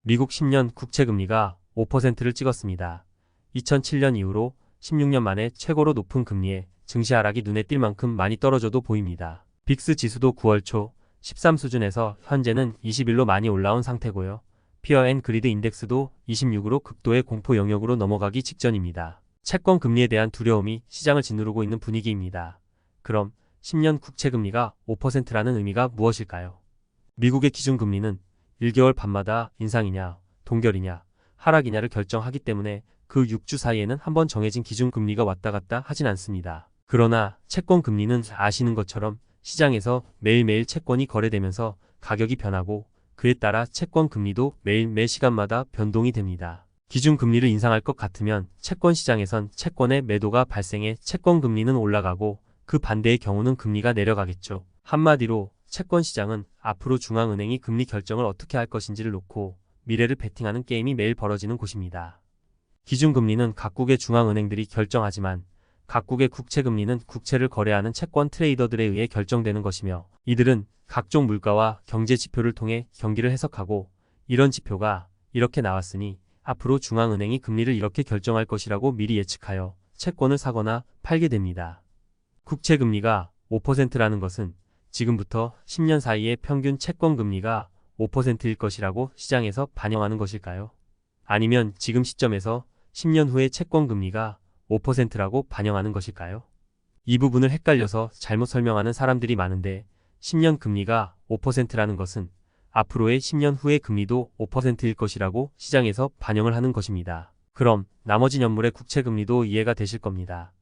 미국 10년 국채 금리가 5%를 찍었습니다. 2007년 이후로 16년 만에 최고로 높은 금리에 증시 하락이 눈에 띌 만큼 많이 떨어져도 보입니다. 빅스 지수도 9월 초 13 수준에서 현재는 21로 많이 올라온 상태고요. 피어 앤 그리드 인덱스도 26으로 극도의 공포 영역으로 넘어가기 직전입니다. 채권 금리에 대한 두려움이 시장을 짓누르고 있는 분위기입니다. 그럼 10년 국채 금리가 5%라는 의미가 무엇일까요? 미국의 기준금리는 1개월 밤마다 인상이냐, 동결이냐, 하락이냐를 결정하기 때문에 그 6주 사이에는 한번 정해진 기준금리가 왔다 갔다 하진 않습니다. 그러나 채권 금리는 아시는 것처럼 시장에서 매일매일 채권이 거래되면서 가격이 변하고 그에 따라 채권 금리도 매일 매 시간마다 변동이 됩니다. 기준금리를 인상할 것 같으면 채권 시장에선 채권의 매도가 발생해 채권 금리는 올라가고 그 반대의 경우는 금리가 내려가겠죠. 한마디로 채권 시장은 앞으로 중앙은행이 금리 결정을 어떻게 할 것인지를 놓고 미래를 베팅하는 게임이 매일 벌어지는 곳입니다. 기준금리는 각국의 중앙은행들이 결정하지만 각국의 국채금리는 국채를 거래하는 채권 트레이더들에 의해 결정되는 것이며 이들은 각종 물가와 경제 지표를 통해 경기를 해석하고 이런 지표가 이렇게 나왔으니 앞으로 중앙은행이 금리를 이렇게 결정할 것이라고 미리 예측하여 채권을 사거나 팔게 됩니다. 국채금리가 5%라는 것은 지금부터 10년 사이의 평균 채권 금리가 5%일 것이라고 시장에서 반영하는 것일까요? 아니면 지금 시점에서 10년 후의 채권 금리가 5%라고 반영하는 것일까요? 이 부분을 헷갈려서 잘못 설명하는 사람들이 많은데 10년 금리가 5%라는 것은 앞으로의 10년 후의 금리도 5%일 것이라고 시장에서 반영을 하는 것입니다. 그럼 나머지 년물의 국채금리도 이해가 되실 겁니다.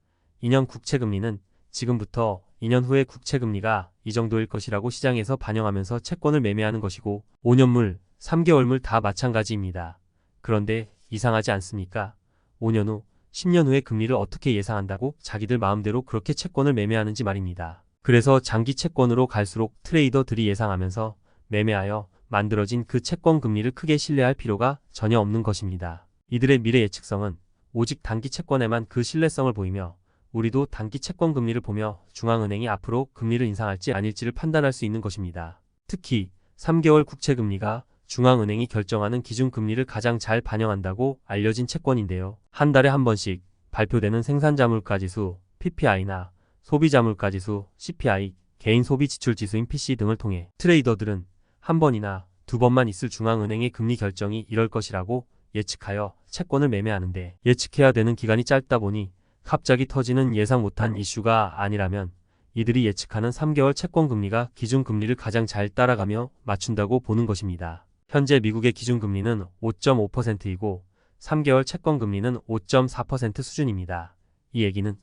2년 국채금리는 지금부터 2년 후의 국채금리가 이 정도일 것이라고 시장에서 반영하면서 채권을 매매하는 것이고 5년물, 3개월물 다 마찬가지입니다. 그런데 이상하지 않습니까? 5년 후, 10년 후의 금리를 어떻게 예상한다고 자기들 마음대로 그렇게 채권을 매매하는지 말입니다. 그래서 장기 채권으로 갈수록 트레이더들이 예상하면서 매매하여 만들어진 그 채권 금리를 크게 신뢰할 필요가 전혀 없는 것입니다. 이들의 미래 예측성은 오직 단기 채권에만 그 신뢰성을 보이며 우리도 단기 채권 금리를 보며 중앙은행이 앞으로 금리를 인상할지 아닐지를 판단할 수 있는 것입니다. 특히 3개월 국채금리가 중앙은행이 결정하는 기준금리를 가장 잘 반영한다고 알려진 채권인데요. 한 달에 한 번씩 발표되는 생산자물가지수 PPI나 소비자물가지수 CPI, 개인 소비 지출 지수인 PC 등을 통해 트레이더들은 한 번이나 두 번만 있을 중앙은행의 금리 결정이 이럴 것이라고 예측하여 채권을 매매하는데 예측해야 되는 기간이 짧다 보니 갑자기 터지는 예상 못한 이슈가 아니라면 이들이 예측하는 3개월 채권금리가 기준금리를 가장 잘 따라가며 맞춘다고 보는 것입니다. 현재 미국의 기준금리는 5.5%이고 3개월 채권금리는 5.4% 수준입니다. 이 얘기는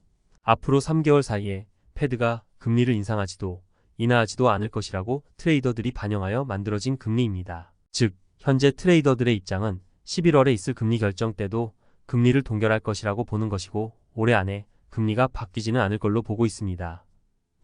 앞으로 3개월 사이에 패드가 금리를 인상하지도 인하하지도 않을 것이라고 트레이더들이 반영하여 만들어진 금리입니다. 즉, 현재 트레이더들의 입장은 11월에 있을 금리 결정 때도 금리를 동결할 것이라고 보는 것이고 올해 안에 금리가 바뀌지는 않을 걸로 보고 있습니다.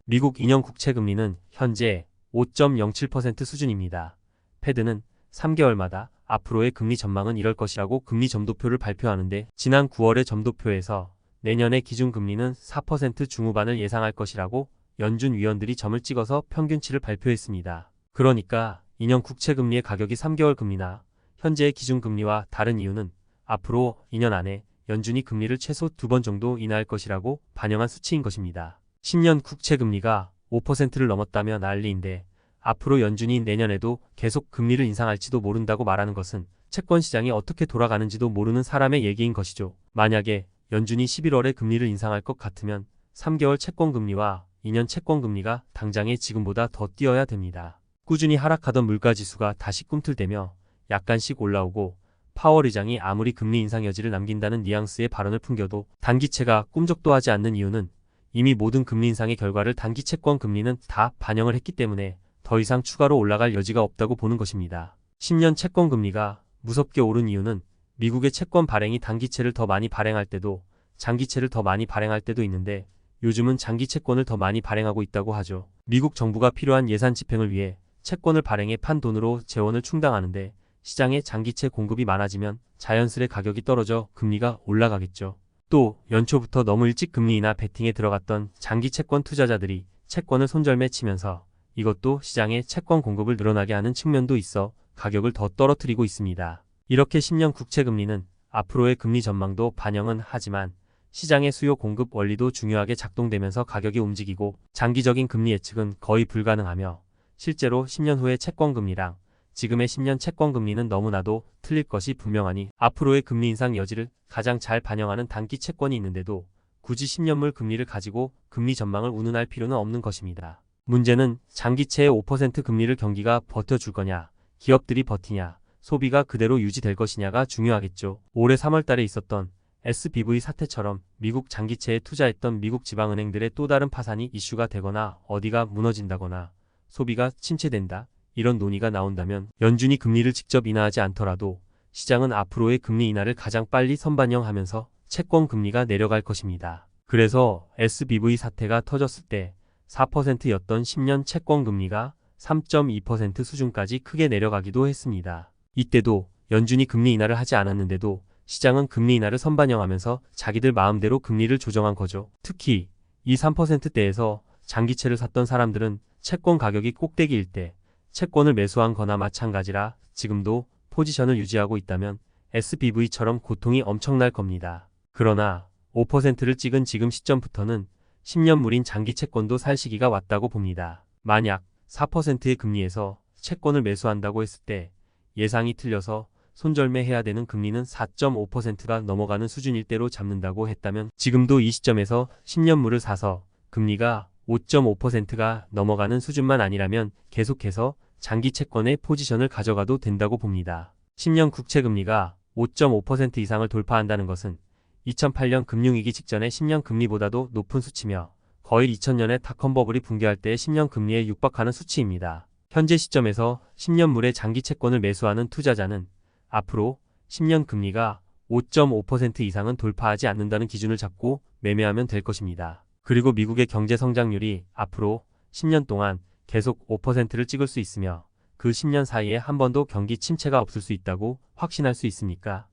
미국 2년 국채 금리는 현재 5.07% 수준입니다. 패드는 3개월마다 앞으로의 금리 전망은 이럴 것이라고 금리 점도표를 발표하는데 지난 9월의 점도표에서 내년의 기준금리는 4% 중후반을 예상할 것이라고 연준 위원들이 점을 찍어서 평균치를 발표했습니다. 그러니까 2년 국채 금리의 가격이 3개월 금리나 현재의 기준금리와 다른 이유는 앞으로 2년 안에 연준이 금리를 최소 2번 정도 인하할 것이라고 반영한 수치인 것입니다. 10년 국채 금리가 5%를 넘었다면 난리인데 앞으로 연준이 내년에도 계속 금리를 인상할지도 모른다고 말하는 것은 채권 시장이 어떻게 돌아가는지도 모르는 사람의 얘기인 것이죠. 만약에 연준이 11월에 금리를 인상할 것 같으면 3개월 채권 금리와 2년 채권 금리가 당장에 지금보다 더 뛰어야 됩니다. 꾸준히 하락하던 물가지수가 다시 꿈틀대며 약간씩 올라오고 파월 의장이 아무리 금리 인상 여지를 남긴다는 뉘앙스의 발언을 풍겨도 단기채가 꿈쩍도 하지 않는 이유는 이미 모든 금리 인상의 결과를 단기 채권 금리는 다 반영을 했기 때문에 더 이상 추가로 올라갈 여지가 없다고 보는 것입니다. 10년 채권 금리가 무섭게 오른 이유는 미국의 채권 발행이 단기채를 더 많이 발행할 때도 장기채를 더 많이 발행할 때도 있는데 요즘은 장기 채권을 더 많이 발행하고 있다고 하죠. 미국 정부가 필요한 예산 집행을 위해 채권을 발행해 판 돈으로 재원을 충당하는데 시장에 장기채 공급이 많아지면 자연스레 가격이 떨어져 금리가 올라가겠죠. 또 연초부터 너무 일찍 금리 인하 베팅에 들어갔던 장기 채권 투자자들이 채권을 손절매 치면서 이것도 시장에 채권 공급을 늘어나게 하는 측면도 있어 가격을 더 떨어뜨리고 있습니다. 이렇게 10년 국채 금리는 앞으로의 금리 전망도 반영은 하지만 시장의 수요 공급 원리도 중요하게 작동되면서 가격이 움직이고 장기적인 금리 예측은 거의 불가능하며 실제로 10년 후의 채권 금리랑 지금의 10년 채권 금리는 너무나도 틀릴 것이 분명하니 앞으로의 금리 인상 여지를 가장 잘 반영하는 단기 채권이 있는데도 굳이 10년물 금리를 가지고 금리 전망을 운운할 필요는 없는 것입니다. 문제는 장기채의 5% 금리를 경기가 버텨줄 거냐, 기업들이 버티냐, 소비가 그대로 유지될 것이냐가 중요하겠죠. 올해 3월 달에 있었던 SBV 사태처럼 미국 장기채에 투자했던 미국 지방은행들의 또 다른 파산이 이슈가 되거나 어디가 무너진다거나 소비가 침체된다, 이런 논의가 나온다면 연준이 금리를 직접 인하하지 않더라도 시장은 앞으로의 금리 인하를 가장 빨리 선반영하면서 채권 금리가 내려갈 것입니다. 그래서 SBV 사태가 터졌을 때 4%였던 10년 채권 금리가 3.2% 수준까지 크게 내려가기도 했습니다. 이때도 연준이 금리 인하를 하지 않았는데도 시장은 금리 인하를 선반영하면서 자기들 마음대로 금리를 조정한 거죠. 특히 이 3%대에서 장기채를 샀던 사람들은 채권 가격이 꼭대기일 때 채권을 매수한 거나 마찬가지라 지금도 포지션을 유지하고 있다면 SBV처럼 고통이 엄청날 겁니다. 그러나 5%를 찍은 지금 시점부터는 10년물인 장기 채권도 살 시기가 왔다고 봅니다. 만약 4%의 금리에서 채권을 매수한다고 했을 때 예상이 틀려서 손절매해야 되는 금리는 4.5%가 넘어가는 수준일 대로 잡는다고 했다면 지금도 이 시점에서 10년물을 사서 금리가 5.5%가 넘어가는 수준만 아니라면 계속해서 장기 채권의 포지션을 가져가도 된다고 봅니다. 10년 국채 금리가 5.5% 이상을 돌파한다는 것은 2008년 금융위기 직전의 10년 금리보다도 높은 수치며 거의 2000년에 닷컴 버블이 붕괴할 때의 10년 금리에 육박하는 수치입니다. 현재 시점에서 10년물의 장기 채권을 매수하는 투자자는 앞으로 10년 금리가 5.5% 이상은 돌파하지 않는다는 기준을 잡고 매매하면 될 것입니다. 그리고 미국의 경제 성장률이 앞으로 10년 동안 계속 5%를 찍을 수 있으며 그 10년 사이에 한 번도 경기 침체가 없을 수 있다고 확신할 수 있습니까?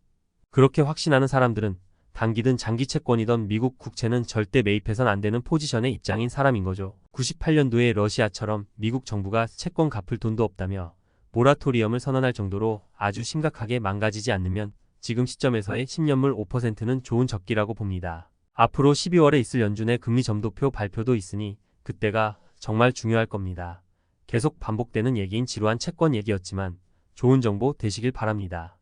그렇게 확신하는 사람들은 단기든 장기 채권이던 미국 국채는 절대 매입해선 안 되는 포지션의 입장인 사람인 거죠. 98년도에 러시아처럼 미국 정부가 채권 갚을 돈도 없다며 모라토리엄을 선언할 정도로 아주 심각하게 망가지지 않으면 지금 시점에서의 10년물 5%는 좋은 적기라고 봅니다. 앞으로 12월에 있을 연준의 금리 점도표 발표도 있으니 그때가 정말 중요할 겁니다. 계속 반복되는 얘기인 지루한 채권 얘기였지만 좋은 정보 되시길 바랍니다.